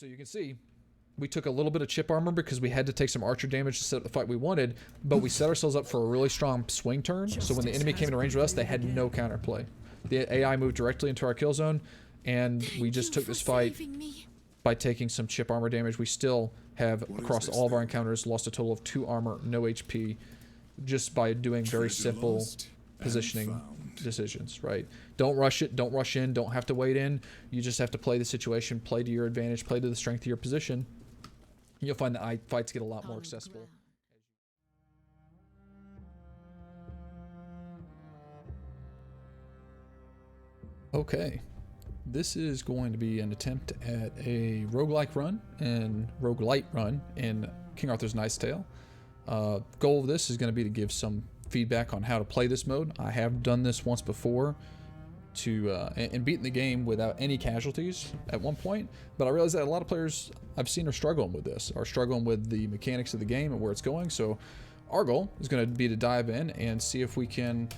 So you can see we took a little bit of chip armor because we had to take some archer damage to set up the fight we wanted, but we set ourselves up for a really strong swing turn. So when the enemy came into range with us, they had no counterplay. The AI moved directly into our kill zone, and we just took this fight by taking some chip armor damage. We still have, across all of our encounters, lost a total of 2 armor, no HP, just by doing very simple positioning decisions, right? Don't rush it, don't rush in, don't have to wait in. You just have to play the situation, play to your advantage, play to the strength of your position. You'll find that fights get a lot more accessible. Okay, this is going to be an attempt at a roguelike run and roguelite run in King Arthur's Knight's Tale. Goal of this is going to be to give some feedback on how to play this mode. I have done this once before and beaten the game without any casualties at one point, but I realized that a lot of players I've seen are struggling with this, are struggling with the mechanics of the game and where it's going. So our goal is going to be to dive in and see if we can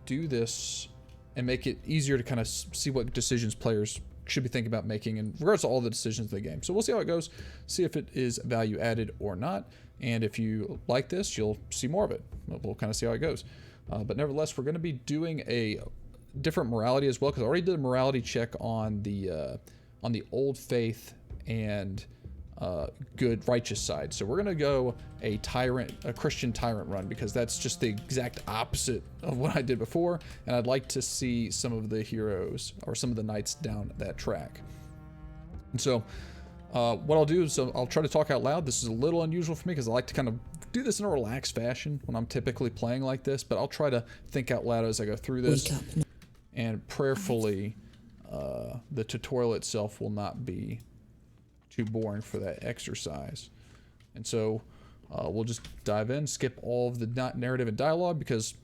do this and make it easier to kind of see what decisions players should be thinking about making in regards to all the decisions of the game. So we'll see how it goes, see if it is value added or not, and if you like this, you'll see more of it. We'll kind of see how it goes. But nevertheless, we're going to be doing a different morality as well, because I already did a morality check on the old faith and good righteous side. So we're gonna go a Christian tyrant run, because that's just the exact opposite of what I did before, and I'd like to see some of the heroes or some of the knights down that track. And so what I'll do is I'll try to talk out loud. This is a little unusual for me because I like to kind of do this in a relaxed fashion when I'm typically playing like this, but I'll try to think out loud as I go through this, and prayerfully the tutorial itself will not be too boring for that exercise. And so we'll just dive in, skip all of the narrative and dialogue, because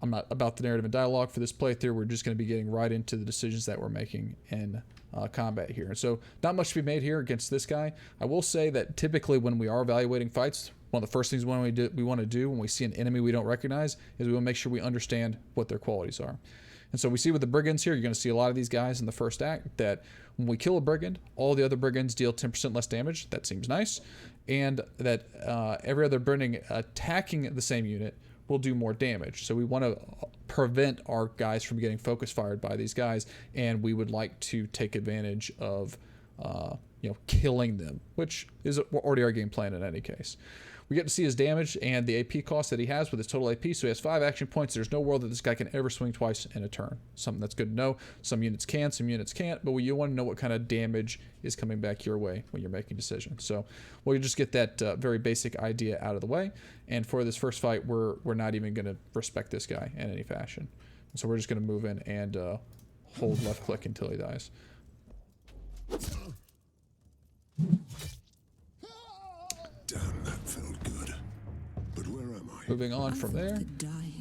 I'm not about the narrative and dialogue for this playthrough. We're just going to be getting right into the decisions that we're making in combat here. And so not much to be made here against this guy. I will say that typically when we are evaluating fights, one of the first things we want to do when we see an enemy we don't recognize is we want to make sure we understand what their qualities are. And so we see with the brigands here, you're going to see a lot of these guys in the first act, that when we kill a brigand, all the other brigands deal 10% less damage. That seems nice. And that every other brigand attacking the same unit will do more damage. So we want to prevent our guys from getting focus fired by these guys, and we would like to take advantage of killing them, which is already our game plan in any case. We get to see his damage and the AP cost that he has with his total AP. So he has 5 action points. There's no world that this guy can ever swing twice in a turn. Something that's good to know. Some units can, some units can't, but you want to know what kind of damage is coming back your way when you're making decisions. So we'll just get that very basic idea out of the way. And for this first fight, we're not even going to respect this guy in any fashion. And so we're just going to move in and hold left click until he dies. Damn, that felt good. But where am I? Moving on from there,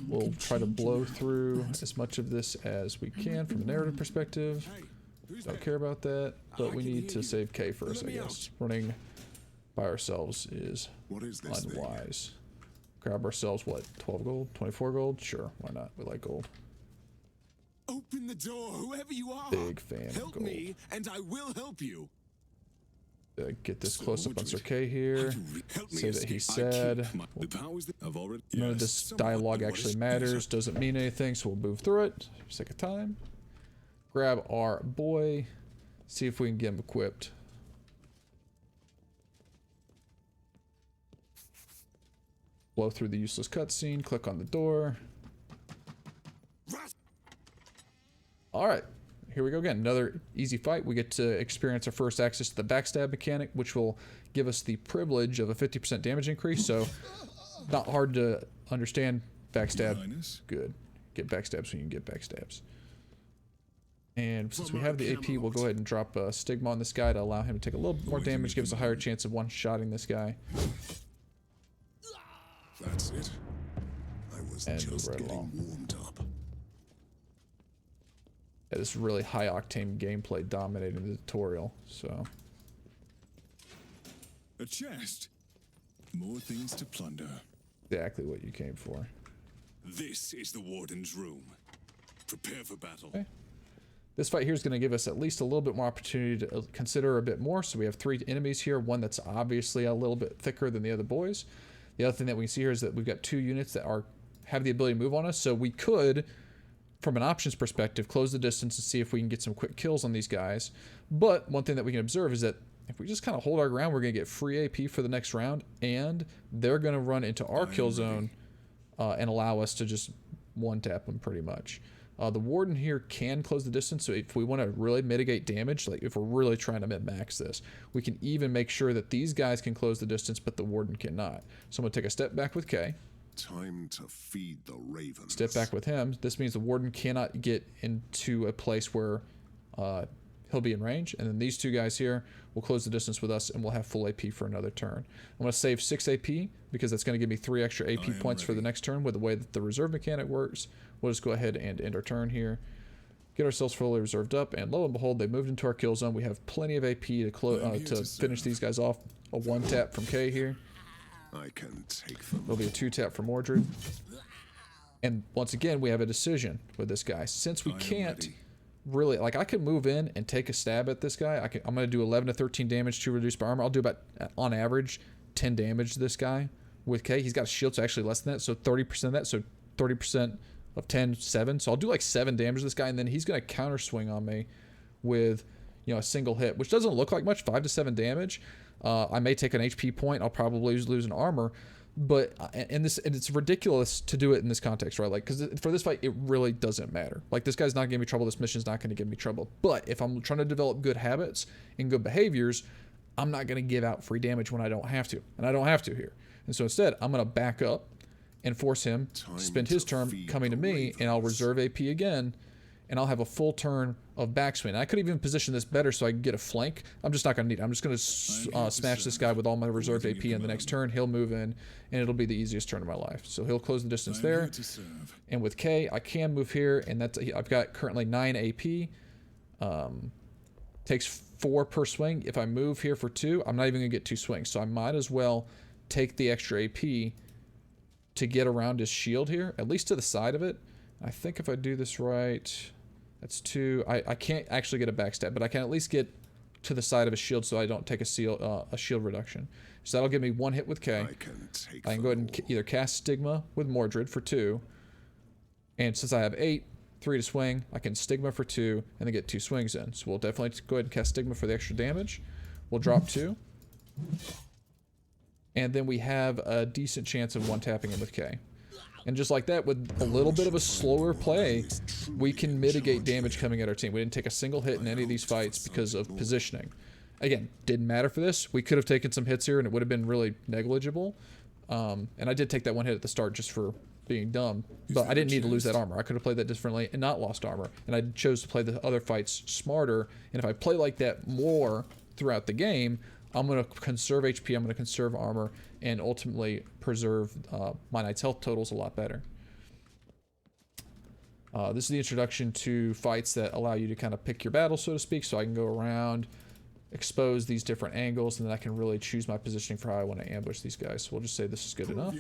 we'll try to blow through as much of this as we can from a narrative perspective. Don't care about that, but we need to save K first, I guess. Running by ourselves is unwise. Grab ourselves, what, 12 gold? 24 gold? Sure, why not? We like gold. Open the door, whoever you are. Big fan of gold. Help me, and I will help you. Get this close up on Sir K here. Say that he's sad. None of this dialogue actually matters. Doesn't mean anything, so we'll move through it for the sake of time. Grab our boy. See if we can get him equipped. Blow through the useless cutscene. Click on the door. Alright. Here we go again, another easy fight. We get to experience our first access to the backstab mechanic, which will give us the privilege of a 50% damage increase. So not hard to understand. Backstab, good. Get backstabs when you can get backstabs. And since we have the AP, we'll go ahead and drop a stigma on this guy to allow him to take a little more damage, give us a higher chance of one-shotting this guy. That's it. I was and just move right getting along. warmed up. Yeah, this really high octane gameplay dominating the tutorial, so. A chest. More things to plunder. Exactly what you came for. This is the warden's room. Prepare for battle. Okay. This fight here is going to give us at least a little bit more opportunity to consider a bit more. So we have 3 enemies here, one that's obviously a little bit thicker than the other boys. The other thing that we can see here is that we've got 2 units that have the ability to move on us. So we could, from an options perspective, close the distance and see if we can get some quick kills on these guys. But one thing that we can observe is that if we just kind of hold our ground, we're going to get free AP for the next round, and they're going to run into our kill zone and allow us to just one-tap them pretty much. The Warden here can close the distance, so if we want to really mitigate damage, like if we're really trying to min-max this, we can even make sure that these guys can close the distance, but the Warden cannot. So I'm going to take a step back with K. Time to feed the ravens. Step back with him. This means the Warden cannot get into a place where he'll be in range, and then these 2 guys here will close the distance with us, and we'll have full AP for another turn. I'm going to save 6 AP because that's going to give me 3 extra AP points for the next turn with the way that the reserve mechanic works. We'll just go ahead and end our turn here. Get ourselves fully reserved up, and lo and behold, they moved into our kill zone. We have plenty of AP to finish these guys off. A 1-tap from K here. I can take them. There'll be a 2-tap from Mordred. And once again, we have a decision with this guy. Since we can't really, like, I could move in and take a stab at this guy. I'm going to do 11 to 13 damage to reduce by armor. I'll do about, on average, 10 damage to this guy with K. He's got a shield, so actually less than that. So 30% of that. So 30% of 10, 7. So I'll do like 7 damage to this guy, and then he's going to counter swing on me with, you know, a single hit, which doesn't look like much, 5 to 7 damage. I may take an HP point. I'll probably lose an armor. But and it's ridiculous to do it in this context, right? Like, because for this fight, it really doesn't matter. Like, this guy's not giving me trouble. This mission's not going to give me trouble. But if I'm trying to develop good habits and good behaviors, I'm not going to give out free damage when I don't have to, and I don't have to here. And so instead, I'm going to back up and force him to spend his turn coming to me, and I'll reserve AP again, and I'll have a full turn of backswing. I could even position this better so I can get a flank. I'm just not going to need it. I'm just going to smash this guy with all my reserved AP in the next turn. He'll move in, and it'll be the easiest turn of my life. So he'll close the distance there. And with K, I can move here, and I've got currently 9 AP. Takes 4 per swing. If I move here for 2, I'm not even going to get 2 swings. So I might as well take the extra AP to get around his shield here, at least to the side of it. I think if I do this right, that's 2. I can't actually get a backstab, but I can at least get to the side of a shield so I don't take a shield reduction. So that'll give me 1 hit with K. I can go ahead and either cast Stigma with Mordred for 2. And since I have 8, 3 to swing, I can Stigma for 2 and then get 2 swings in. So we'll definitely go ahead and cast Stigma for the extra damage. We'll drop 2. And then we have a decent chance of 1-tapping him with K. And just like that, with a little bit of a slower play, we can mitigate damage coming at our team. We didn't take a single hit in any of these fights because of positioning. Again, didn't matter for this. We could have taken some hits here and it would have been really negligible. And I did take that 1 hit at the start just for being dumb, but I didn't need to lose that armor. I could have played that differently and not lost armor. And I chose to play the other fights smarter. And if I play like that more throughout the game, I'm going to conserve HP, I'm going to conserve armor, and ultimately preserve my knight's health totals a lot better. This is the introduction to fights that allow you to kind of pick your battle, so to speak, so I can go around, expose these different angles, and then I can really choose my positioning for how I want to ambush these guys. So we'll just say this is good enough.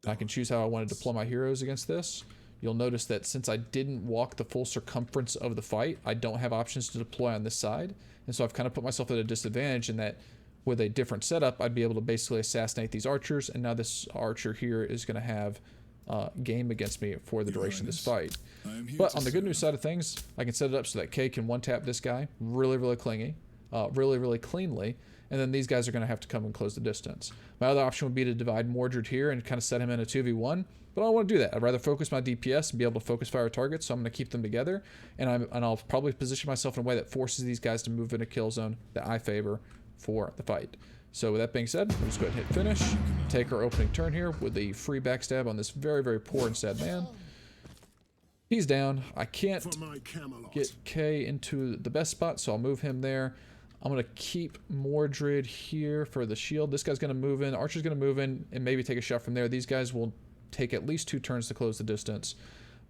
I can choose how I want to deploy my heroes against this. You'll notice that since I didn't walk the full circumference of the fight, I don't have options to deploy on this side. And so I've kind of put myself at a disadvantage in that with a different setup, I'd be able to basically assassinate these archers. And now this archer here is going to have game against me for the duration of this fight. But on the good news side of things, I can set it up so that K can 1-tap this guy really, really clingy, really cleanly. And then these guys are going to have to come and close the distance. My other option would be to divide Mordred here and kind of set him in a 2v1. But I don't want to do that. I'd rather focus my DPS and be able to focus fire targets, so I'm going to keep them together. And I'll probably position myself in a way that forces these guys to move in a kill zone that I favor for the fight. So with that being said, we'll just go ahead and hit finish. Take our opening turn here with the free backstab on this very, very poor and sad man. He's down. I can't get K into the best spot, so I'll move him there. I'm going to keep Mordred here for the shield. This guy's going to move in. Archer's going to move in and maybe take a shot from there. These guys will take at least 2 turns to close the distance.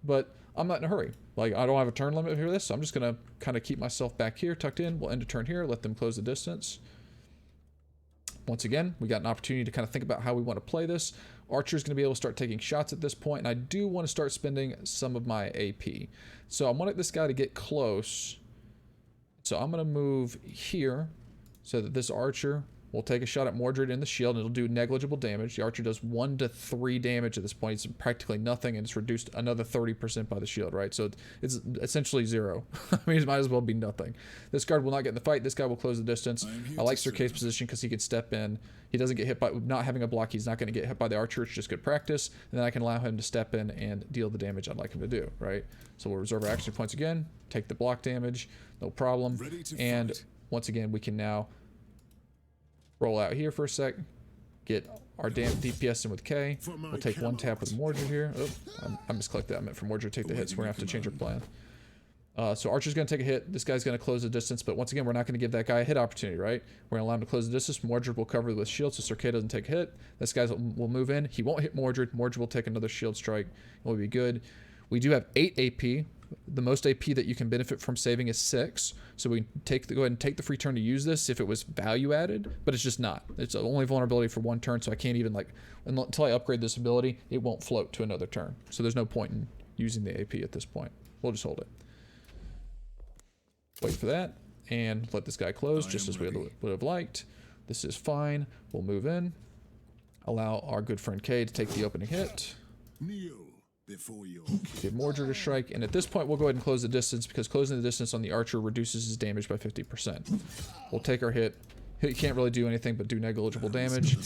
But I'm not in a hurry. Like, I don't have a turn limit for this, so I'm just going to kind of keep myself back here, tucked in. We'll end a turn here, let them close the distance. Once again, we got an opportunity to kind of think about how we want to play this. Archer's going to be able to start taking shots at this point, and I do want to start spending some of my AP. So I wanted this guy to get close. So I'm going to move here so that this Archer will take a shot at Mordred in the shield, and it'll do negligible damage. The Archer does 1 to 3 damage at this point. It's practically nothing, and it's reduced another 30% by the shield, right? So it's essentially 0. I mean, it might as well be nothing. This guard will not get in the fight. This guy will close the distance. I like Sir Kay's position because he can step in. He doesn't get hit by, not having a block, he's not going to get hit by the Archer. It's just good practice. And then I can allow him to step in and deal the damage I'd like him to do, right? So we'll reserve our action points again, take the block damage, no problem. And once again, we can now roll out here for a sec, get our damn DPS in with K. We'll take 1 tap with Mordred here. Oh, I misclicked that. I meant for Mordred to take the hit, so we're going to have to change our plan. So Archer's going to take a hit. This guy's going to close the distance, but once again, we're not going to give that guy a hit opportunity, right? We're going to allow him to close the distance. Mordred will cover with shield, so Sir Kay doesn't take a hit. This guy will move in. He won't hit Mordred. Mordred will take another shield strike, and we'll be good. We do have 8 AP. The most AP that you can benefit from saving is 6. So we can go ahead and take the free turn to use this if it was value added, but it's just not. It's only vulnerability for 1 turn, so I can't even, like, until I upgrade this ability, it won't float to another turn. So there's no point in using the AP at this point. We'll just hold it. Wait for that, and let this guy close just as we would have liked. This is fine. We'll move in. Allow our good friend K to take the opening hit. Give Mordred a strike, and at this point we'll go ahead and close the distance, because closing the distance on the Archer reduces his damage by 50%. We'll take our hit. He can't really do anything but do negligible damage,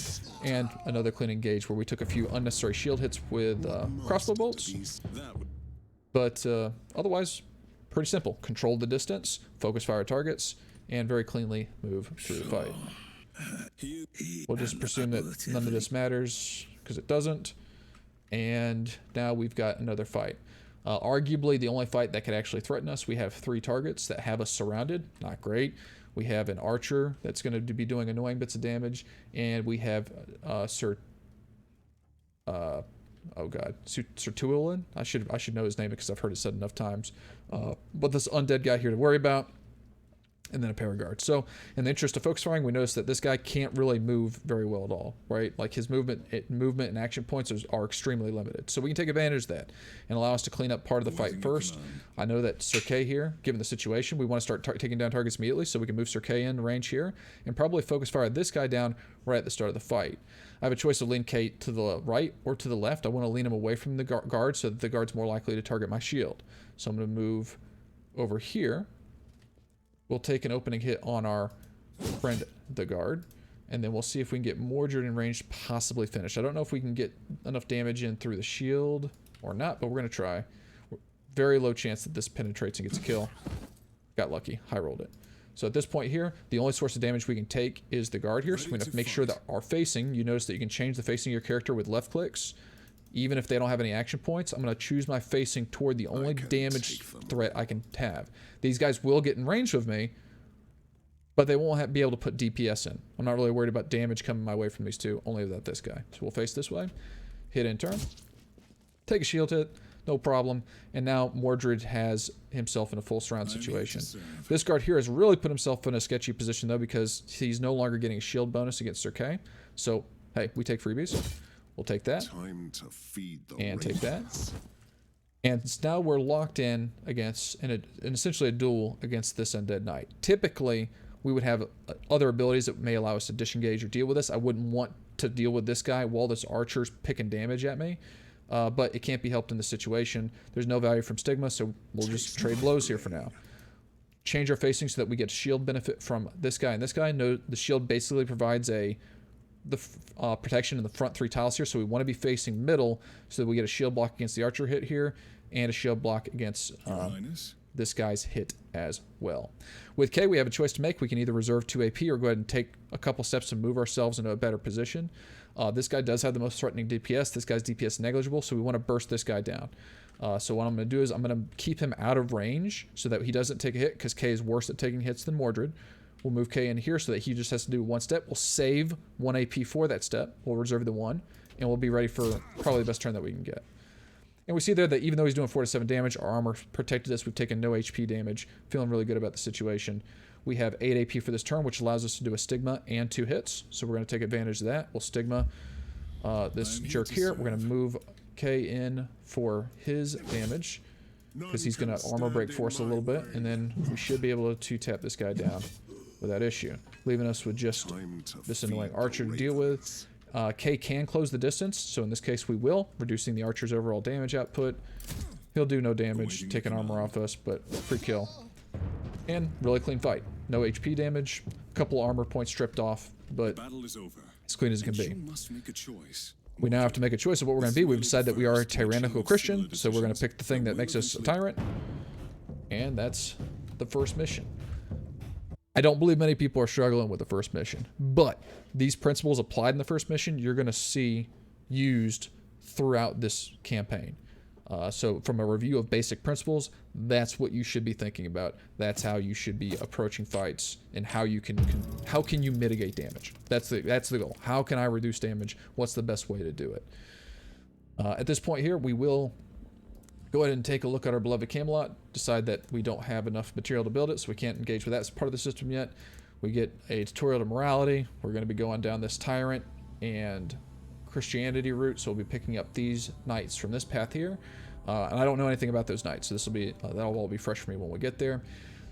and another clean engage where we took a few unnecessary shield hits with crossbow bolts. But otherwise, pretty simple. Control the distance, focus fire targets, and very cleanly move through the fight. We'll just presume that none of this matters, because it doesn't. And now we've got another fight. Arguably the only fight that could actually threaten us. We have 3 targets that have us surrounded. Not great. We have an Archer that's going to be doing annoying bits of damage. And we have Sir Tuilin. I should know his name because I've heard it said enough times. But this undead guy here to worry about. And then a Paragard. So in the interest of focus firing, we notice that this guy can't really move very well at all, right? Like his movement and action points are extremely limited. So we can take advantage of that and allow us to clean up part of the fight first. I know that Sir Kay here, given the situation, we want to start taking down targets immediately, so we can move Sir Kay in range here and probably focus fire this guy down right at the start of the fight. I have a choice to lean Kay to the right or to the left. I want to lean him away from the guard so that the guard's more likely to target my shield. So I'm going to move over here. We'll take an opening hit on our friend, the guard, and then we'll see if we can get Mordred in range, possibly finish. I don't know if we can get enough damage in through the shield or not, but we're going to try. Very low chance that this penetrates and gets a kill. Got lucky. High rolled it. So at this point here, the only source of damage we can take is the guard here, so we have to make sure that our facing, you notice that you can change the facing of your character with left clicks. Even if they don't have any action points, I'm going to choose my facing toward the only damage threat I can have. These guys will get in range of me, but they won't be able to put DPS in. I'm not really worried about damage coming my way from these two, only that this guy. So we'll face this way, hit in turn, take a shield hit, no problem. And now Mordred has himself in a full surround situation. This guard here has really put himself in a sketchy position, though, because he's no longer getting a shield bonus against Sir Kay. So, hey, we take freebies. We'll take that, and take that. And now we're locked in against, in essentially a duel against this Undead Knight. Typically, we would have other abilities that may allow us to disengage or deal with this. I wouldn't want to deal with this guy while this Archer's picking damage at me. But it can't be helped in this situation. There's no value from Stigma, so we'll just trade blows here for now. Change our facing so that we get shield benefit from this guy and this guy. No, the shield basically provides the protection in the front 3 tiles here, so we want to be facing middle so that we get a shield block against the Archer hit here and a shield block against this guy's hit as well. With K, we have a choice to make. We can either reserve 2 AP or go ahead and take a couple steps to move ourselves into a better position. This guy does have the most threatening DPS. This guy's DPS is negligible, so we want to burst this guy down. So what I'm going to do is I'm going to keep him out of range so that he doesn't take a hit, because K is worse at taking hits than Mordred. We'll move K in here so that he just has to do 1 step. We'll save 1 AP for that step. We'll reserve the 1, and we'll be ready for probably the best turn that we can get. And we see there that even though he's doing 4 to 7 damage, our armor protected us. We've taken no HP damage. Feeling really good about the situation. We have 8 AP for this turn, which allows us to do a Stigma and 2 hits. So we're going to take advantage of that. We'll Stigma this jerk here. We're going to move K in for his damage, because he's going to armor break force a little bit, and then we should be able to tap this guy down without issue, leaving us with just this annoying archer to deal with. K can close the distance, so in this case we will, reducing the archer's overall damage output. He'll do no damage, taking armor off us, but free kill. And really clean fight. No HP damage, a couple armor points stripped off, but as clean as it can be. We now have to make a choice of what we're going to be. We've decided that we are a Tyrannical-Christian, so we're going to pick the thing that makes us a tyrant. And that's the first mission. I don't believe many people are struggling with the first mission, but these principles applied in the first mission, you're going to see used throughout this campaign. So from a review of basic principles, that's what you should be thinking about. That's how you should be approaching fights, and how you how can you mitigate damage. That's the goal. How can I reduce damage? What's the best way to do it? At this point here, we will go ahead and take a look at our beloved Camelot, decide that we don't have enough material to build it, so we can't engage with that as part of the system yet. We get a tutorial to morality. We're going to be going down this Tyrant and Christianity route, so we'll be picking up these knights from this path here. And I don't know anything about those knights, so this will be that'll all be fresh for me when we get there.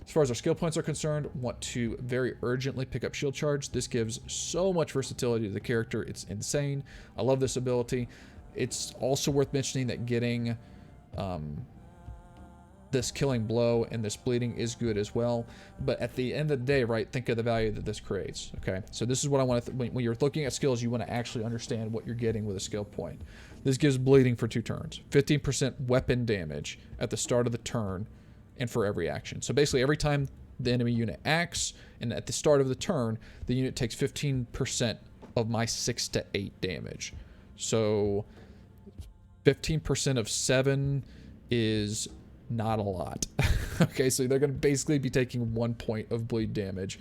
As far as our skill points are concerned, want to very urgently pick up shield charge. This gives so much versatility to the character. It's insane. I love this ability. It's also worth mentioning that getting this killing blow and this bleeding is good as well. But at the end of the day, right, think of the value that this creates. Okay, so this is what I want to when you're looking at skills, you want to actually understand what you're getting with a skill point. This gives bleeding for 2 turns, 15% weapon damage at the start of the turn, and for every action. So basically, every time the enemy unit acts, and at the start of the turn, the unit takes 15% of my 6 to 8 damage. So 15% of 7 is not a lot. Okay, so they're going to basically be taking 1 point of bleed damage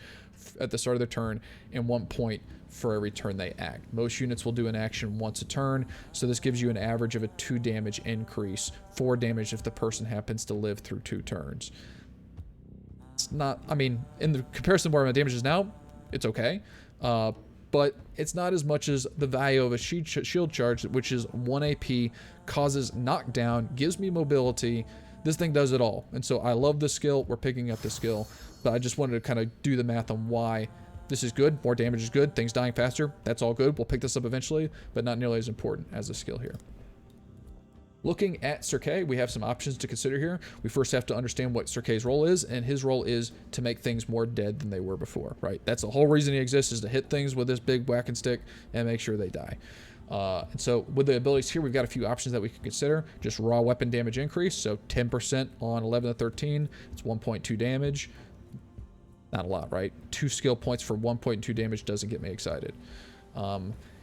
at the start of their turn, and 1 point for every turn they act. Most units will do an action once a turn, so this gives you an average of a 2 damage increase, 4 damage if the person happens to live through 2 turns. It's not, I mean, in the comparison where my damage is now, it's okay, but it's not as much as the value of a shield charge, which is 1 AP, causes knockdown, gives me mobility. This thing does it all, and so I love this skill. We're picking up the skill, but I just wanted to kind of do the math on why this is good. More damage is good. Things dying faster, that's all good. We'll pick this up eventually, but not nearly as important as a skill here. Looking at Sir Kay, we have some options to consider here. We first have to understand what Sir Kay's role is, and his role is to make things more dead than they were before, right? That's the whole reason he exists, is to hit things with this big whacking stick and make sure they die. And so with the abilities here, we've got a few options that we can consider. Just raw weapon damage increase, so 10% on 11 to 13, it's 1.2 damage. Not a lot, right? 2 skill points for 1.2 damage doesn't get me excited.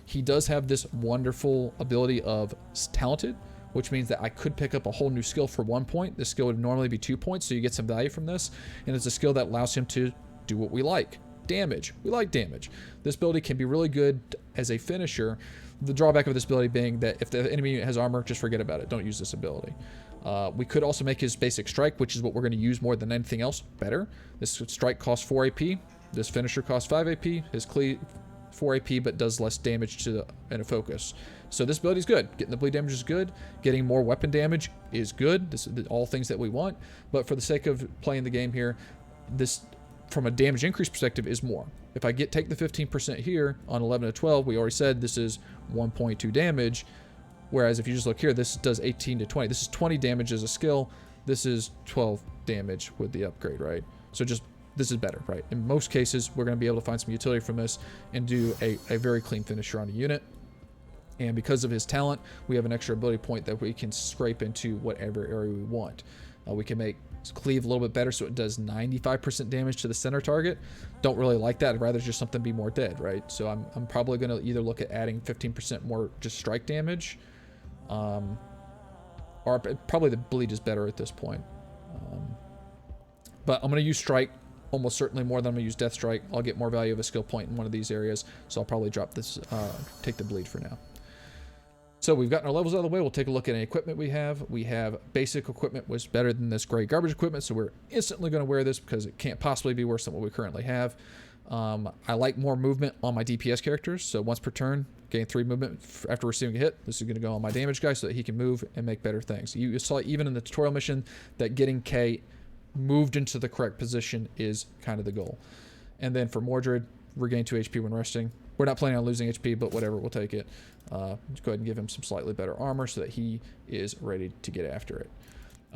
He does have this wonderful ability of Talented, which means that I could pick up a whole new skill for 1 point. This skill would normally be 2 points, so you get some value from this. And it's a skill that allows him to do what we like. Damage. We like damage. This ability can be really good as a finisher. The drawback of this ability being that if the enemy has armor, just forget about it. Don't use this ability. We could also make his basic strike, which is what we're going to use more than anything else, better. This strike costs 4 AP. This finisher costs 5 AP. His cleave 4 AP, but does less damage to in a focus. So this ability is good. Getting the bleed damage is good. Getting more weapon damage is good. This is all things that we want. But for the sake of playing the game here, this, from a damage increase perspective, is more. If I take the 15% here on 11 to 12, we already said this is 1.2 damage. Whereas if you just look here, this does 18 to 20. This is 20 damage as a skill. This is 12 damage with the upgrade, right? So just, this is better, right? In most cases, we're going to be able to find some utility from this and do a very clean finisher on a unit. And because of his talent, we have an extra ability point that we can scrape into whatever area we want. We can make cleave a little bit better so it does 95% damage to the center target. Don't really like that. I'd rather just something be more dead, right? So I'm probably going to either look at adding 15% more just strike damage, or probably the bleed is better at this point. But I'm going to use strike almost certainly more than I'm going to use death strike. I'll get more value of a skill point in one of these areas, so I'll probably drop this, take the bleed for now. So we've gotten our levels out of the way. We'll take a look at any equipment we have. We have basic equipment, which is better than this gray garbage equipment, so we're instantly going to wear this because it can't possibly be worse than what we currently have. I like more movement on my DPS characters, so once per turn, gain 3 movement after receiving a hit. This is going to go on my damage guy so that he can move and make better things. You saw even in the tutorial mission that getting K moved into the correct position is kind of the goal. And then for Mordred, regain 2 HP when resting. We're not planning on losing HP, but whatever, we'll take it. Let's go ahead and give him some slightly better armor so that he is ready to get after it.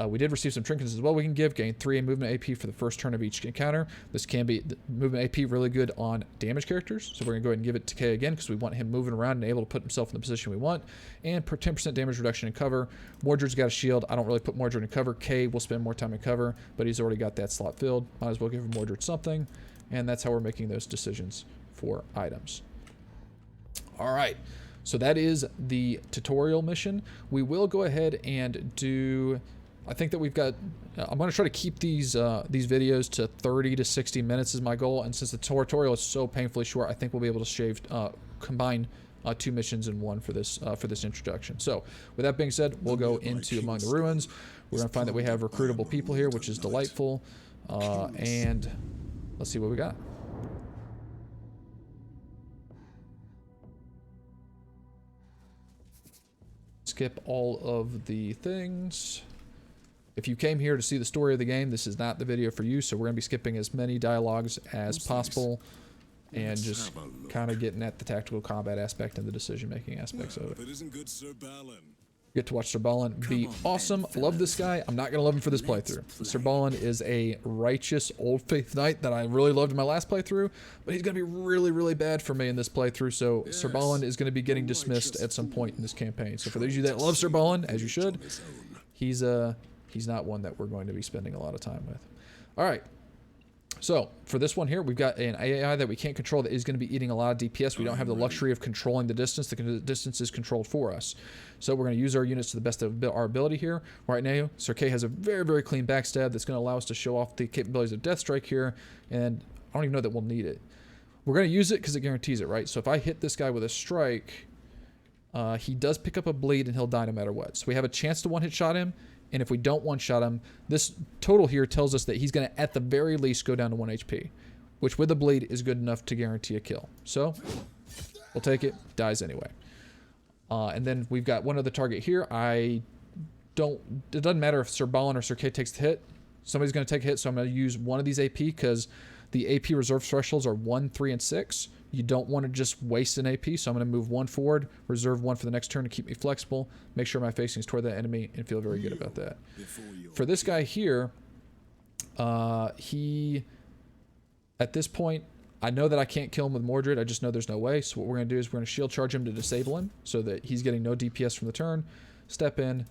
We did receive some trinkets as well we can give. Gain 3 movement AP for the first turn of each encounter. This can be movement AP really good on damage characters. So we're going to go ahead and give it to K again because we want him moving around and able to put himself in the position we want. And per 10% damage reduction in cover. Mordred's got a shield. I don't really put Mordred in cover. K will spend more time in cover, but he's already got that slot filled. Might as well give Mordred something. And that's how we're making those decisions for items. All right. So that is the tutorial mission. We will go ahead and do... I think that we've got, I'm going to try to keep these videos to 30 to 60 minutes is my goal. And since the tutorial is so painfully short, I think we'll be able to combine 2 missions in one for this introduction. So with that being said, we'll go into Among the Ruins. We're going to find that we have recruitable people here, which is delightful. And let's see what we got. Skip all of the things. If you came here to see the story of the game, this is not the video for you, so we're going to be skipping as many dialogues as possible and just kind of getting at the tactical combat aspect and the decision-making aspects of it. Get to watch Sir Balin be awesome. Love this guy. I'm not going to love him for this playthrough. Sir Balin is a righteous Old Faith knight that I really loved in my last playthrough, but he's going to be really, really bad for me in this playthrough, so Sir Balin is going to be getting dismissed at some point in this campaign. So for those of you that love Sir Balin, as you should, he's not one that we're going to be spending a lot of time with. All right. So for this one here, we've got an AI that we can't control that is going to be eating a lot of DPS. We don't have the luxury of controlling the distance. The distance is controlled for us. So we're going to use our units to the best of our ability here. Right now, Sir K has a very, very clean backstab that's going to allow us to show off the capabilities of Death Strike here. And I don't even know that we'll need it. We're going to use it because it guarantees it, right? So if I hit this guy with a strike, he does pick up a bleed and he'll die no matter what. So we have a chance to one-hit shot him. And if we don't one-shot him, this total here tells us that he's going to, at the very least, go down to 1 HP, which with a bleed is good enough to guarantee a kill. So we'll take it. Dies anyway. And then we've got one other target here. It doesn't matter if Sir Balin or Sir K takes the hit. Somebody's going to take a hit, so I'm going to use one of these AP because the AP reserve thresholds are 1, 3, and 6. You don't want to just waste an AP, so I'm going to move 1 forward, reserve 1 for the next turn to keep me flexible, make sure my facing is toward that enemy, and feel very good about that. For this guy here, he, at this point, I know that I can't kill him with Mordred. I just know there's no way. So what we're going to do is we're going to shield charge him to disable him so that he's getting no DPS from the turn. Step in,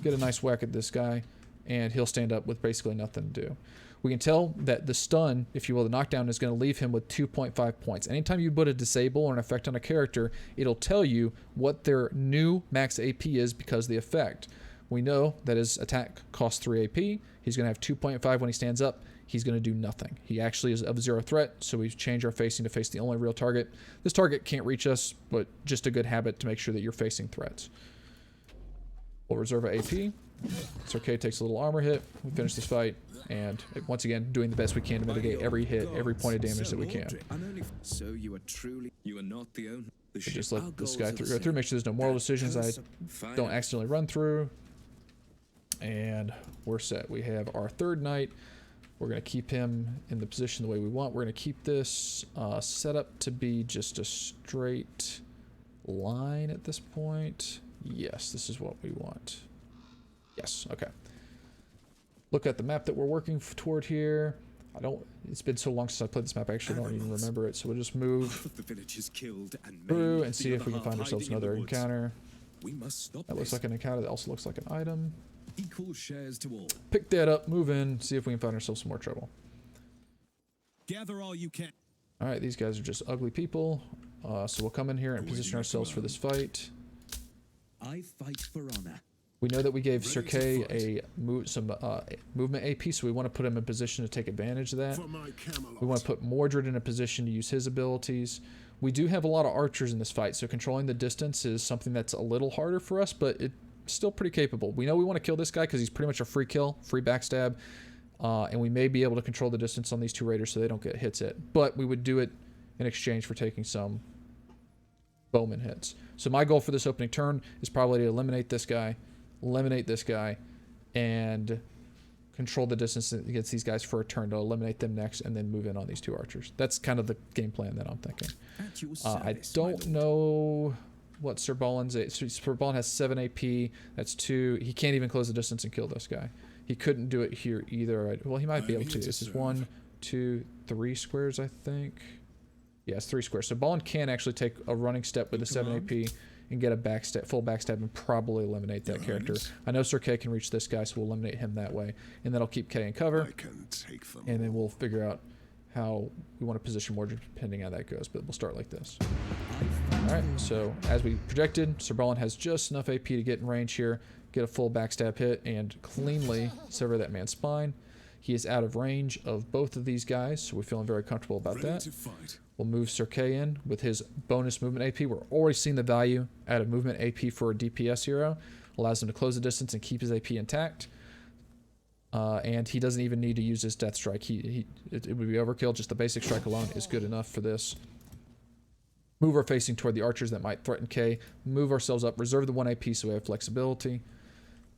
get a nice whack at this guy, and he'll stand up with basically nothing to do. We can tell that the stun, if you will, the knockdown is going to leave him with 2.5 points. Anytime you put a disable or an effect on a character, it'll tell you what their new max AP is because of the effect. We know that his attack costs 3 AP. He's going to have 2.5 when he stands up. He's going to do nothing. He actually is of 0 threat, so we've changed our facing to face the only real target. This target can't reach us, but just a good habit to make sure that you're facing threats. We'll reserve an AP. Sir K takes a little armor hit. We finish this fight, and once again, doing the best we can to mitigate every hit, every point of damage that we can. So you are not the only. Just let this guy go through. Make sure there's no moral decisions I don't accidentally run through. And we're set. We have our 3rd knight. We're going to keep him in the position the way we want. We're going to keep this set up to be just a straight line at this point. Yes, this is what we want. Yes, okay. Look at the map that we're working toward here. It's been so long since I played this map, I actually don't even remember it. So we'll just move through and see if we can find ourselves another encounter. That looks like an encounter, that also looks like an item. Equal shares to all. Pick that up, move in, see if we can find ourselves some more trouble. Gather all you can. Alright, these guys are just ugly people. So we'll come in here and position ourselves for this fight. I fight for honor. We know that we gave Sir K some movement AP, so we want to put him in position to take advantage of that. We want to put Mordred in a position to use his abilities. We do have a lot of archers in this fight, so controlling the distance is something that's a little harder for us, but it's still pretty capable. We know we want to kill this guy because he's pretty much a free kill, free backstab. And we may be able to control the distance on these two raiders so they don't get hits hit. But we would do it in exchange for taking some bowman hits. So my goal for this opening turn is probably to eliminate this guy, and control the distance against these guys for a turn to eliminate them next, and then move in on these two archers. That's kind of the game plan that I'm thinking. At your I service, don't my lord. know what Sir Balin's... Sir Balin has 7 AP. That's 2. He can't even close the distance and kill this guy. He couldn't do it here either. Well, he might be able to. This is 1, 2, 3 squares, I think. Yeah, it's 3 squares. So Balin can actually take a running step with a 7 AP and get a backstab, full backstab, and probably eliminate that character. I know Sir K can reach this guy, so we'll eliminate him that way. And then I'll keep K in cover. I can take them. And then we'll figure out how we want to position Mordred depending on how that goes. But we'll start like this. Alright, so as we projected, Sir Balin has just enough AP to get in range here, get a full backstab hit, and cleanly sever that man's spine. He is out of range of both of these guys, so we're feeling very comfortable about Ready that. to fight. We'll move Sir K in with his bonus movement AP. We're already seeing the value out of movement AP for a DPS hero. Allows him to close the distance and keep his AP intact. And he doesn't even need to use his death strike. It would be overkill. Just the basic strike alone is good enough for this. Move our facing toward the archers that might threaten K. Move ourselves up. Reserve the 1 AP so we have flexibility.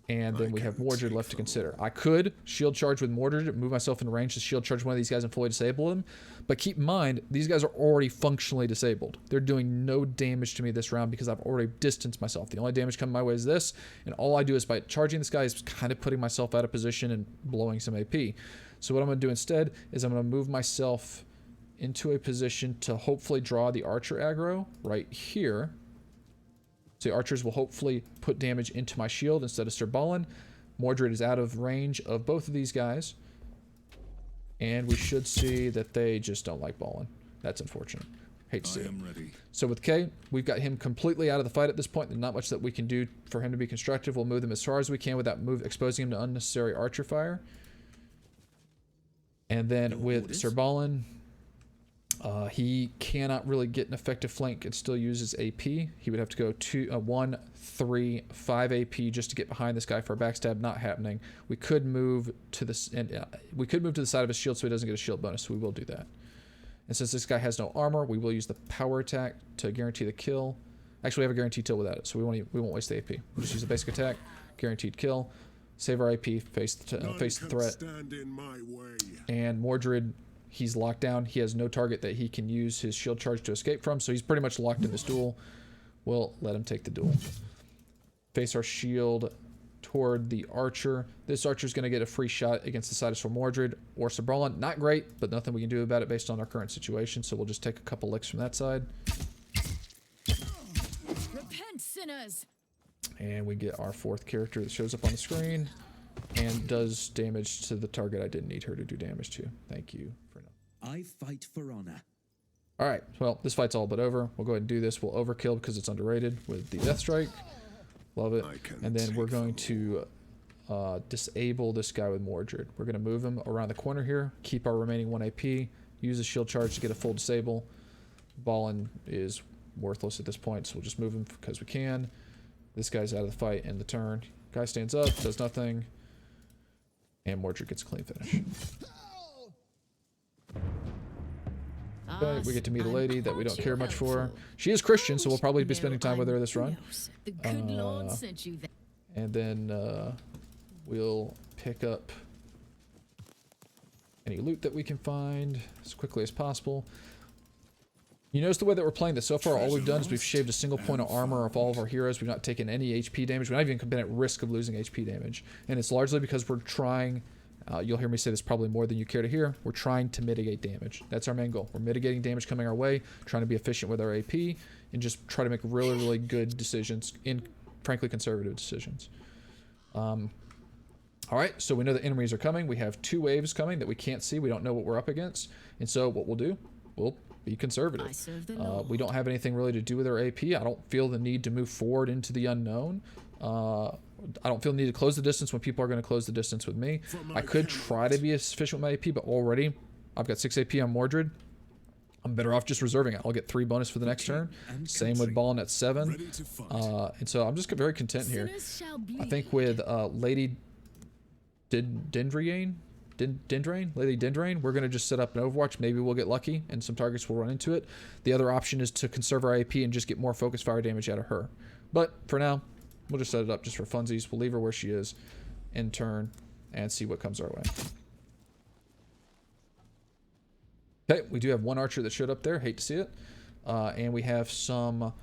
And then we have Mordred left to consider. I could shield charge with Mordred, move myself in range to shield charge one of these guys and fully disable them. But keep in mind, these guys are already functionally disabled. They're doing no damage to me this round because I've already distanced myself. The only damage coming my way is this. And all I do is by charging this guy is kind of putting myself out of position and blowing some AP. So what I'm going to do instead is I'm going to move myself into a position to hopefully draw the archer aggro right here. So the archers will hopefully put damage into my shield instead of Sir Balin. Mordred is out of range of both of these guys. And we should see that they just don't like Balin. That's unfortunate. Hate to see it. Ready. So with K, we've got him completely out of the fight at this point. There's not much that we can do for him to be constructive. We'll move him as far as we can without exposing him to unnecessary archer fire. And then with Sir Balin, he cannot really get an effective flank and still use his AP. He would have to go 1, 3, 5 AP just to get behind this guy for a backstab. Not happening. We could move to this, and we could move to the side of his shield so he doesn't get a shield bonus. So we will do that. And since this guy has no armor, we will use the power attack to guarantee the kill. Actually, we have a guaranteed kill without it, so we won't waste the AP. We'll just use the basic attack, guaranteed kill, save our AP, face the threat. Stand in my way. And Mordred, he's locked down. He has no target that he can use his shield charge to escape from, so he's pretty much locked in this duel. We'll let him take the duel. Face our shield toward the archer. This archer's going to get a free shot against the side of Sir Mordred or Sir Balin. Not great, but nothing we can do about it based on our current situation, so we'll just take a couple licks from that side. Repent, sinners! And we get our 4th character that shows up on the screen and does damage to the target I didn't need her to do damage to. Thank you for now. I fight for honor. Alright, well, this fight's all but over. We'll go ahead and do this. We'll overkill because it's underrated with the Death Strike. Love it. And then we're going to disable this guy with Mordred. We're going to move him around the corner here, keep our remaining 1 AP, use a shield charge to get a full disable. Balin is worthless at this point, so we'll just move him because we can. This guy's out of the fight in the turn. Guy stands up, does nothing, and Mordred gets a clean finish. Okay, we get to meet a lady that we don't care much for. She is Christian, so we'll probably be spending time with her this run. The good Lord sent you there. And then we'll pick up any loot that we can find as quickly as possible. You notice the way that we're playing this so far, all we've done is we've shaved a single point of armor off all of our heroes. We've not taken any HP damage. We've not even been at risk of losing HP damage. And it's largely because we're trying, you'll hear me say this probably more than you care to hear, we're trying to mitigate damage. That's our main goal. We're mitigating damage coming our way, trying to be efficient with our AP, and just try to make really, really good decisions, frankly conservative decisions. Alright, so we know the enemies are coming. We have 2 waves coming that we can't see. We don't know what we're up against. And so what we'll do, we'll be conservative. We don't have anything really to do with our AP. I don't feel the need to move forward into the unknown. I don't feel the need to close the distance when people are going to close the distance with me. I could try to be as efficient with my AP, but already I've got 6 AP on Mordred. I'm better off just reserving it. I'll get 3 bonus for the next turn. Same with Balin at 7. And so I'm just very content here. I think with Lady Dendriane, Dendrain, Lady Dendrain, we're going to just set up an Overwatch. Maybe we'll get lucky and some targets will run into it. The other option is to conserve our AP and just get more focus fire damage out of her. But for now, we'll just set it up just for funsies. We'll leave her where she is in turn and see what comes our way. Okay, we do have one archer that showed up there. Hate to see it. And we have some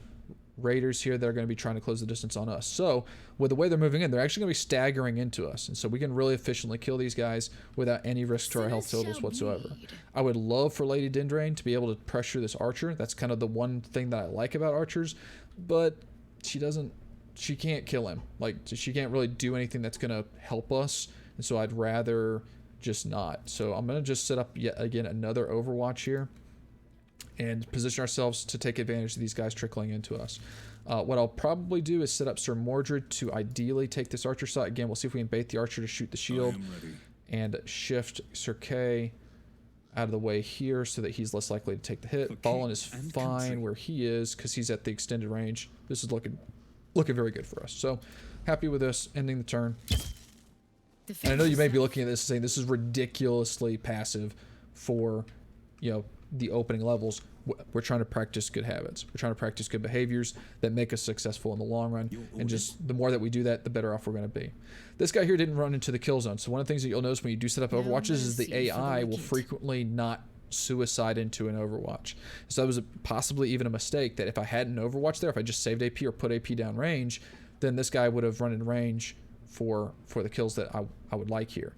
raiders here that are going to be trying to close the distance on us. So with the way they're moving in, they're actually going to be staggering into us. And so we can really efficiently kill these guys without any risk to our health totals whatsoever. I would love for Lady Dendrain to be able to pressure this archer. That's kind of the one thing that I like about archers. But she can't kill him. Like, she can't really do anything that's going to help us. And so I'd rather just not. So I'm going to just set up yet again another Overwatch here and position ourselves to take advantage of these guys trickling into us. What I'll probably do is set up Sir Mordred to ideally take this archer side. Again, we'll see if we can bait the archer to shoot the shield and shift Sir Kay out of the way here so that he's less likely to take the hit. Ballin is fine where he is because he's at the extended range. This is looking very good for us. So happy with this, ending the turn. And I know you may be looking at this and saying this is ridiculously passive for, you know, the opening levels. We're trying to practice good habits. We're trying to practice good behaviors that make us successful in the long run. And just the more that we do that, the better off we're going to be. This guy here didn't run into the kill zone. So one of the things that you'll notice when you do set up Overwatches is the AI will frequently not suicide into an Overwatch. So that was possibly even a mistake that if I had an Overwatch there, if I just saved AP or put AP down range, then this guy would have run in range for the kills that I would like here.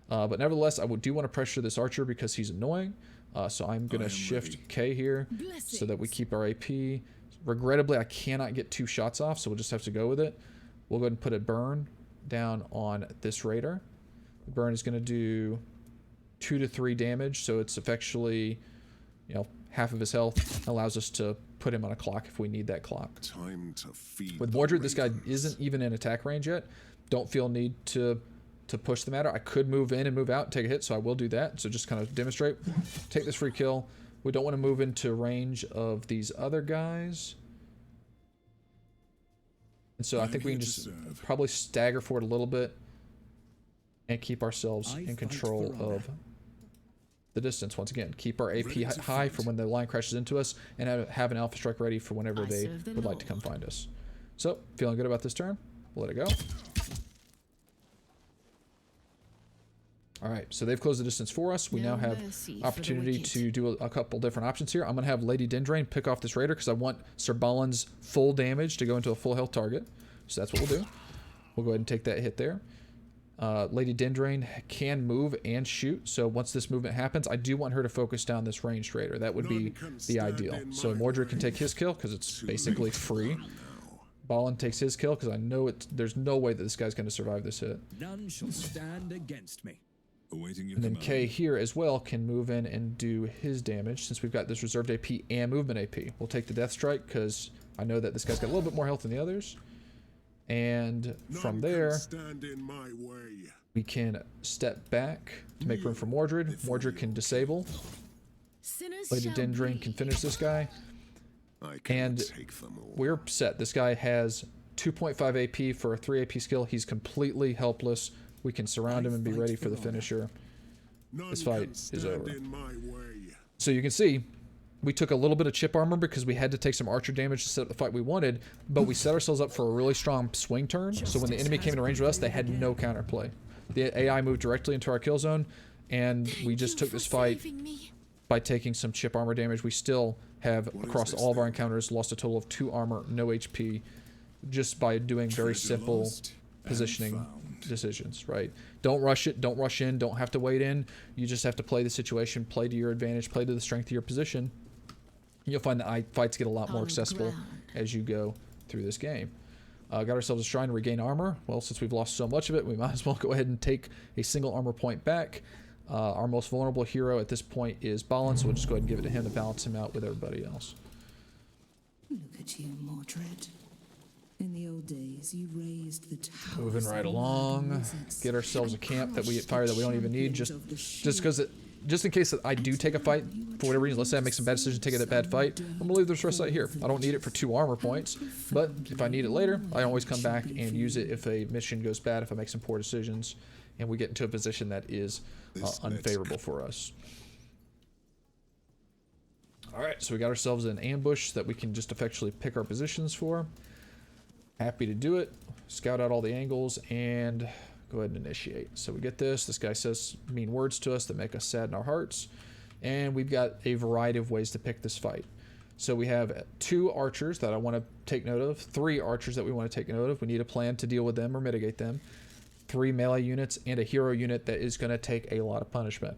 But nevertheless, I do want to pressure this archer because he's annoying. So I'm going to shift K here so that we keep our AP. Regrettably, I cannot get 2 shots off, so we'll just have to go with it. We'll go ahead and put a burn down on this raider. The burn is going to do 2 to 3 damage, so it's effectively, you know, half of his health. Allows us to put him on a clock if we need that clock. Time to feed With Mordred, this guy isn't even in attack range yet. Don't feel need to push the matter. I could move in and move out and take a hit, so I will do that. So just kind of demonstrate. Take this free kill. We don't want to move into range of these other guys. And so I think we can just probably stagger forward a little bit and keep ourselves in control of the distance. Once again, keep our AP high for when the line crashes into us and have an Alpha Strike ready for whenever they would like to come find us. So, feeling good about this turn. We'll let it go. Alright, so they've closed the distance for us. We now have opportunity to do a couple different options here. I'm going to have Lady Dendrain pick off this raider because I want Sir Balin's full damage to go into a full health target. So that's what we'll do. We'll go ahead and take that hit there. Lady Dendrain can move and shoot. So once this movement happens, I do want her to focus down this ranged raider. That would be the ideal. So Mordred can take his kill because it's basically free. Balin takes his kill because I know there's no way that this guy's going to survive this hit. None shall stand against me. And then K here as well can move in and do his damage since we've got this reserved AP and movement AP. We'll take the Death Strike because I know that this guy's got a little bit more health than the others. And from there, we can step back to make room for Mordred. Mordred can disable. Lady Dendrain can finish this guy. And we're set. This guy has 2.5 AP for a 3 AP skill. He's completely helpless. We can surround him and be ready for the finisher. This fight is over. So you can see, we took a little bit of chip armor because we had to take some archer damage to set up the fight we wanted, but we set ourselves up for a really strong swing turn. So when the enemy came into range with us, they had no counterplay. The AI moved directly into our kill zone, and we just took this fight by taking some chip armor damage. We still have, across all of our encounters, lost a total of 2 armor, no HP, just by doing very simple positioning decisions, right? Don't rush it, don't rush in, don't have to wait in. You just have to play the situation, play to your advantage, play to the strength of your position. You'll find that fights get a lot more accessible as you go through this game. Got ourselves a shrine to regain armor. Well, since we've lost so much of it, we might as well go ahead and take a single armor point back. Our most vulnerable hero at this point is Balin, so we'll just go ahead and give it to him to balance him out with everybody else. Look at you, Mordred. In the old days, you raised the towers. Moving right along, get ourselves a camp that we fire that we don't even need, just in case that I do take a fight for whatever reason. Let's say I make some bad decisions, take a bad fight. I'm gonna leave this rest right here. I don't need it for 2 armor points, but if I need it later, I always come back and use it if a mission goes bad, if I make some poor decisions, and we get into a position that is unfavorable for us. Alright, so we got ourselves an ambush that we can just effectually pick our positions for. Happy to do it. Scout out all the angles and go ahead and initiate. So we get this. This guy says mean words to us that make us sad in our hearts. And we've got a variety of ways to pick this fight. So we have 2 archers that I want to take note of, 3 archers that we want to take note of. We need a plan to deal with them or mitigate them. 3 melee units and a hero unit that is going to take a lot of punishment.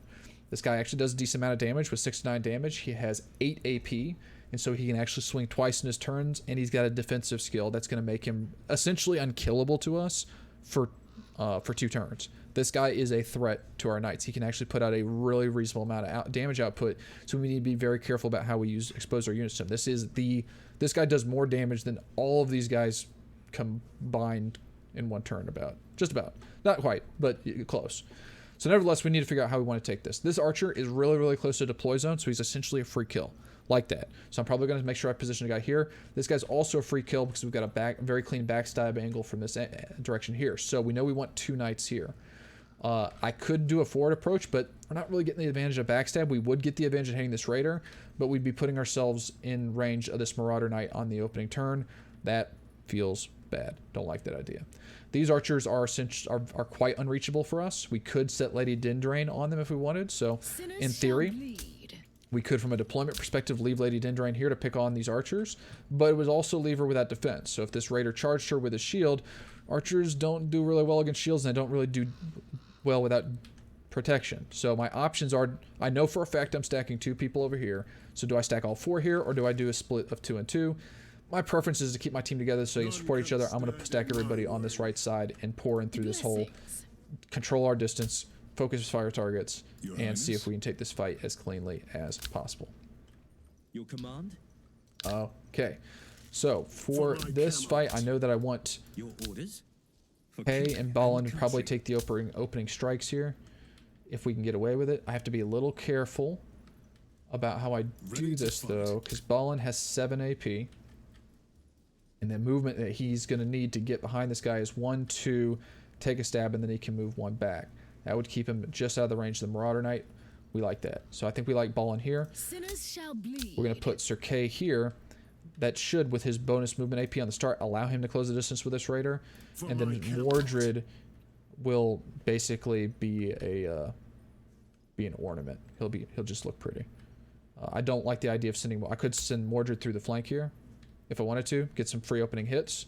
This guy actually does a decent amount of damage with 6 to 9 damage. He has 8 AP, and so he can actually swing twice in his turns, and he's got a defensive skill that's going to make him essentially unkillable to us for 2 turns. This guy is a threat to our knights. He can actually put out a really reasonable amount of damage output, so we need to be very careful about how we expose our units to him. This guy does more damage than all of these guys combined in one turn, just about. Not quite, but close. So nevertheless, we need to figure out how we want to take this. This archer is really, really close to deploy zone, so he's essentially a free kill, like that. So I'm probably going to make sure I position a guy here. This guy's also a free kill because we've got a very clean backstab angle from this direction here. So we know we want 2 knights here. I could do a forward approach, but we're not really getting the advantage of backstab. We would get the advantage of hitting this raider, but we'd be putting ourselves in range of this marauder knight on the opening turn. That feels bad. Don't like that idea. These archers are quite unreachable for us. We could set Lady Dindrain on them if we wanted. So in theory, we could, from a deployment perspective, leave Lady Dindrain here to pick on these archers, but it would also leave her without defense. So if this raider charged her with a shield, archers don't do really well against shields, and they don't really do well without protection. So my options are, I know for a fact I'm stacking 2 people over here. So do I stack all 4 here, or do I do a split of 2 and 2? My preference is to keep my team together so they can support each other. I'm going to stack everybody on this right side and pour in through this hole, control our distance, focus fire targets, and see if we can take this fight as cleanly as possible. Your command? Okay. So for this fight, I know that I want Your orders? Hay and Balin to probably take the opening strikes here, if we can get away with it. I have to be a little careful about how I do this, though, because Balin has 7 AP. And the movement that he's going to need to get behind this guy is 1, 2, take a stab, and then he can move 1 back. That would keep him just out of the range of the Marauder Knight. We like that. So I think we like Balin here. Sinners shall bleed. We're going to put Sir Kay here. That should, with his bonus movement AP on the start, allow him to close the distance with this raider. And then Mordred will basically be an ornament. He'll just look pretty. I don't like the idea of sending. I could send Mordred through the flank here, if I wanted to, get some free opening hits.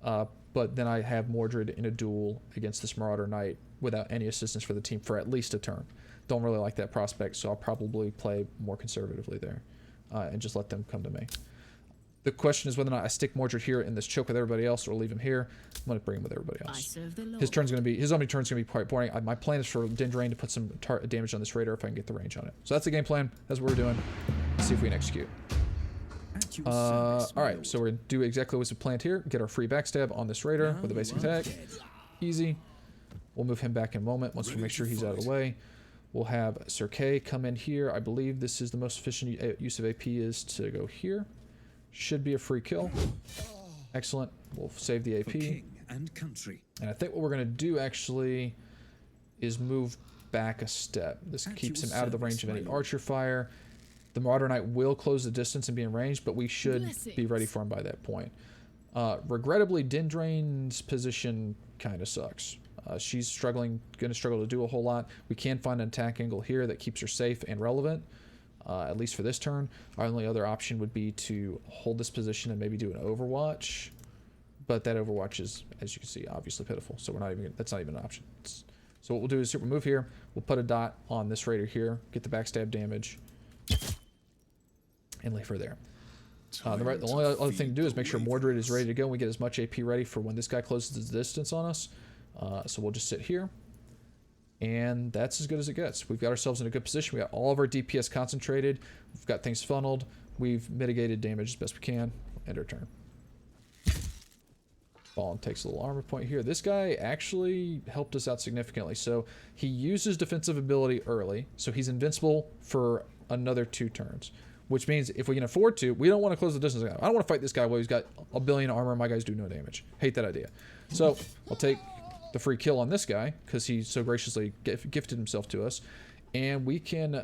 But then I have Mordred in a duel against this Marauder Knight without any assistance for the team for at least a turn. Don't really like that prospect, so I'll probably play more conservatively there and just let them come to me. The question is whether or not I stick Mordred here in this choke with everybody else or leave him here. I'm going to bring him with everybody else. His opening turn's going to be quite boring. My plan is for Dindrain to put some damage on this raider if I can get the range on it. So that's the game plan. That's what we're doing. Let's see if we can execute. Alright, so we're going to do exactly what's planned here. Get our free backstab on this raider with a basic attack. Easy. We'll move him back in a moment once we make sure he's out of the way. We'll have Sir Kay come in here. I believe this is the most efficient use of AP is to go here. Should be a free kill. Excellent. We'll save the AP. And I think what we're going to do actually is move back a step. This keeps him out of the range of any archer fire. The Marauder Knight will close the distance and be in range, but we should be ready for him by that point. Regrettably, Dindrain's position kind of sucks. She's going to struggle to do a whole lot. We can find an attack angle here that keeps her safe and relevant, at least for this turn. Our only other option would be to hold this position and maybe do an overwatch, but that overwatch is, as you can see, obviously pitiful. So that's not even an option. So what we'll do is we'll move here. We'll put a dot on this raider here, get the backstab damage, and leave her there. The only other thing to do is make sure Mordred is ready to go and we get as much AP ready for when this guy closes the distance on us. So we'll just sit here. And that's as good as it gets. We've got ourselves in a good position. We got all of our DPS concentrated. We've got things funneled. We've mitigated damage as best we can. End our turn. Balin takes a little armor point here. This guy actually helped us out significantly. So he uses defensive ability early. So he's invincible for another 2 turns. Which means if we can afford to, we don't want to close the distance. I don't want to fight this guy while he's got a billion armor and my guys do no damage. Hate that idea. So I'll take the free kill on this guy because he so graciously gifted himself to us. And we can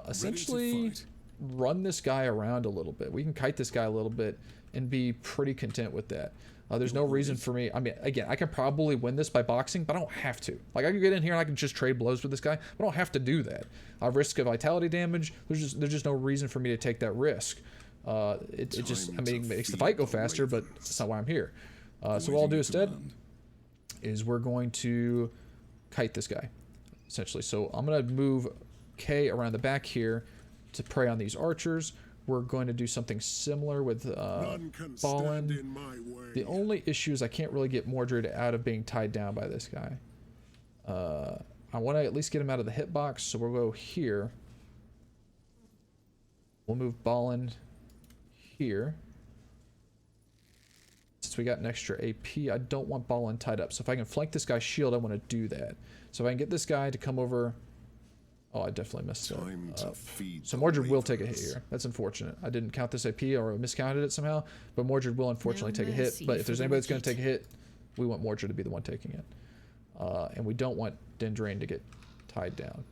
essentially run this guy around a little bit. We can kite this guy a little bit and be pretty content with that. There's no reason for me. I mean, again, I can probably win this by boxing, but I don't have to. Like, I can get in here and I can just trade blows with this guy, but I don't have to do that. I risk a vitality damage. There's just no reason for me to take that risk. It just, I mean, it makes the fight go faster, but that's not why I'm here. So what I'll do instead is we're going to kite this guy, essentially. So I'm going to move K around the back here to prey on these archers. We're going to do something similar with Ballin. The only issue is I can't really get Mordred out of being tied down by this guy. I want to at least get him out of the hitbox, so we'll go here. We'll move Ballin here. Since we got an extra AP, I don't want Ballin tied up. So if I can flank this guy's shield, I want to do that. So if I can get this guy to come over... Oh, I definitely messed up. So Mordred will take a hit here. That's unfortunate. I didn't count this AP or miscounted it somehow, but Mordred will unfortunately take a hit. But if there's anybody that's going to take a hit, we want Mordred to be the one taking it. And we don't want Dendrain to get tied down.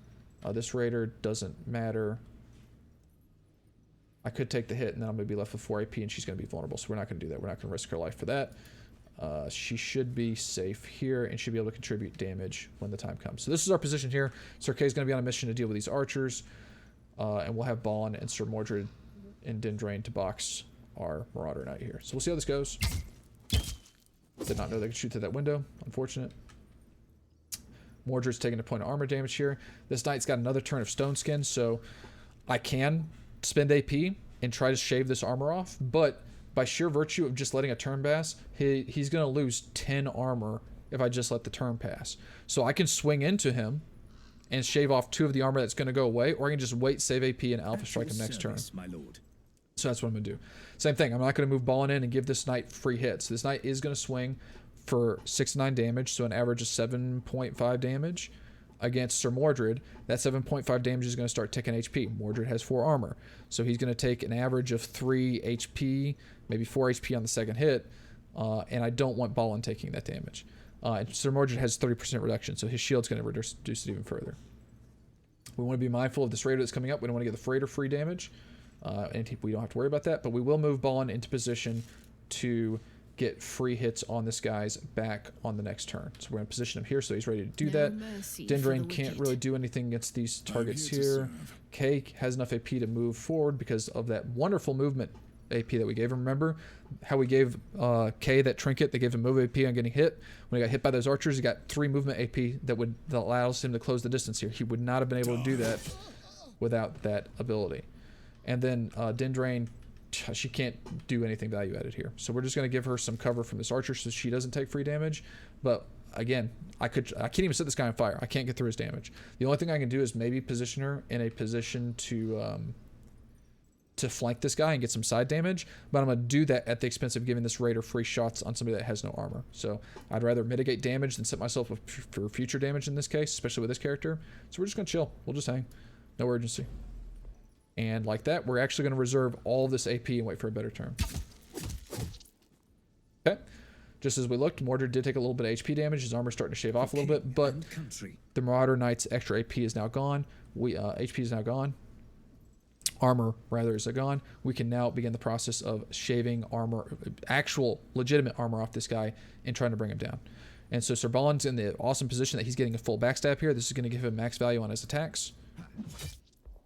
This Raider doesn't matter. I could take the hit, and then I'm going to be left with 4 AP, and she's going to be vulnerable, so we're not going to do that. We're not going to risk her life for that. She should be safe here and should be able to contribute damage when the time comes. So this is our position here. Sir Kay is going to be on a mission to deal with these archers, and we'll have Ballin and Sir Mordred and Dendrain to box our Marauder Knight here. So we'll see how this goes. Did not know they could shoot through that window. Unfortunate. Mordred's taking a point of armor damage here. This Knight's got another turn of Stone Skin, so I can spend AP and try to shave this armor off, but by sheer virtue of just letting a turn pass, he's going to lose 10 armor if I just let the turn pass. So I can swing into him and shave off 2 of the armor that's going to go away, or I can just wait, save AP, and Alpha Strike him next turn. My lord. So that's what I'm going to do. Same thing. I'm not going to move Ballin in and give this Knight free hits. This Knight is going to swing for 6 to 9 damage, so an average of 7.5 damage. Against Sir Mordred, that 7.5 damage is going to start ticking HP. Mordred has 4 armor, so he's going to take an average of 3 HP, maybe 4 HP on the second hit, and I don't want Ballin taking that damage. And Sir Mordred has 30% reduction, so his shield's going to reduce it even further. We want to be mindful of this Raider that's coming up. We don't want to get the Freighter free damage, and we don't have to worry about that, but we will move Ballin into position to get free hits on this guy's back on the next turn. So we're going to position him here so he's ready to do that. Dendrain can't really do anything against these targets here. Kay has enough AP to move forward because of that wonderful movement AP that we gave him. Remember how we gave Kay that trinket that gave him move AP on getting hit? When he got hit by those archers, he got 3 movement AP that allows him to close the distance here. He would not have been able to do that without that ability. And then Dendrain, she can't do anything value added here. So we're just going to give her some cover from this archer so she doesn't take free damage. But again, I can't even set this guy on fire. I can't get through his damage. The only thing I can do is maybe position her in a position to flank this guy and get some side damage. But I'm going to do that at the expense of giving this Raider free shots on somebody that has no armor. So I'd rather mitigate damage than set myself up for future damage in this case, especially with this character. So we're just going to chill. We'll just hang. No urgency. And like that, we're actually going to reserve all of this AP and wait for a better turn. Okay. Just as we looked, Mordred did take a little bit of HP damage. His armor's starting to shave off a little bit, but the Marauder Knight's extra AP is now gone. HP is now gone. Armor, rather, is gone. We can now begin the process of shaving armor, actual legitimate armor off this guy and trying to bring him down. And so Sir Ballin's in the awesome position that he's getting a full backstab here. This is going to give him max value on his attacks.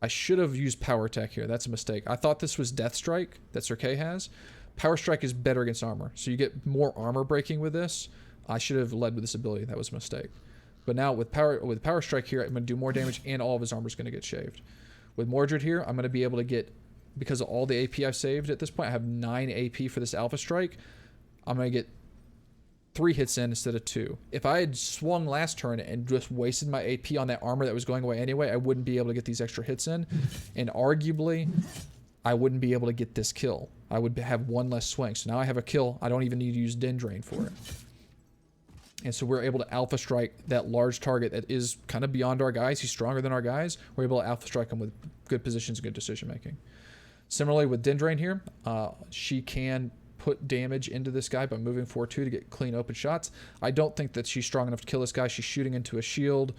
I should have used Power Attack here. That's a mistake. I thought this was Death Strike that Sir Kay has. Power Strike is better against armor, so you get more armor breaking with this. I should have led with this ability. That was a mistake. But now with Power Strike here, I'm going to do more damage, and all of his armor is going to get shaved. With Mordred here, I'm going to be able to get, because of all the AP I've saved at this point, I have 9 AP for this Alpha Strike. I'm going to get 3 hits in instead of 2. If I had swung last turn and just wasted my AP on that armor that was going away anyway, I wouldn't be able to get these extra hits in. And arguably, I wouldn't be able to get this kill. I would have 1 less swing. So now I have a kill. I don't even need to use Dendrain for it. And so we're able to Alpha Strike that large target that is kind of beyond our guys. He's stronger than our guys. We're able to Alpha Strike him with good positions and good decision making. Similarly with Dendrain here, she can put damage into this guy by moving forward 2 to get clean open shots. I don't think that she's strong enough to kill this guy. She's shooting into a shield.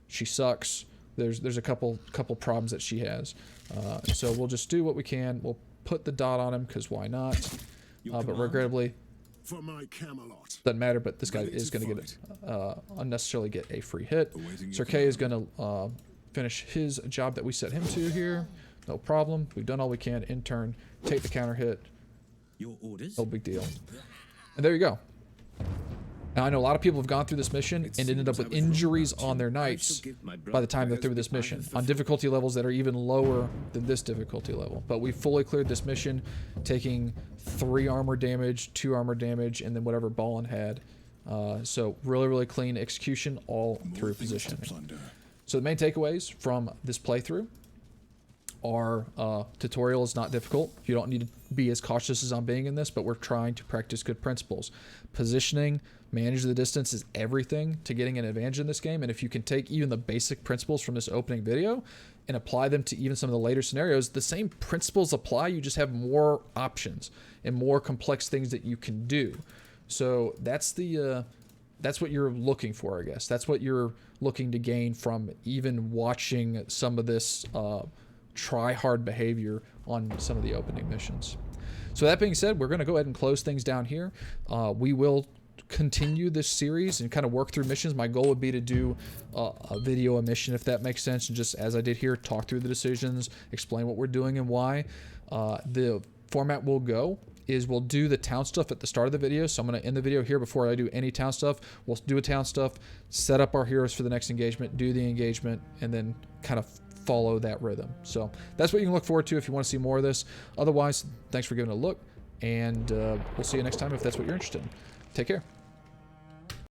She sucks. There's a couple problems that she has. So we'll just do what we can. We'll put the dot on him because why not? But regrettably, For my Camelot. doesn't matter. But this guy Ready is to going to get fight. unnecessarily get a free hit. Awaiting Sir your K is going to finish his job that we set him to here. No problem. We've done all we can. In turn, take the counter hit. Your orders? No big deal. And there you go. Now, I know a lot of people have gone through this mission and ended up with injuries on their knights by the time they're through this mission, on difficulty levels that are even lower than this difficulty level. But we fully cleared this mission, taking 3 armor damage, 2 armor damage, and then whatever Ballin had. So really, really clean execution all through positioning. So the main takeaways from this playthrough are tutorial is not difficult. You don't need to be as cautious as I'm being in this, but we're trying to practice good principles. Positioning, manage the distance is everything to getting an advantage in this game. And if you can take even the basic principles from this opening video and apply them to even some of the later scenarios, the same principles apply. You just have more options and more complex things that you can do. So that's what you're looking for, I guess. That's what you're looking to gain from even watching some of this try hard behavior on some of the opening missions. So that being said, we're going to go ahead and close things down here. We will continue this series and kind of work through missions. My goal would be to do a video, a mission, if that makes sense, and just as I did here, talk through the decisions, explain what we're doing and why. The format will go is we'll do the town stuff at the start of the video. So I'm going to end the video here before I do any town stuff. We'll do a town stuff, set up our heroes for the next engagement, do the engagement, and then kind of follow that rhythm. So that's what you can look forward to if you want to see more of this. Otherwise, thanks for giving it a look, and we'll see you next time if that's what you're interested in. Take care.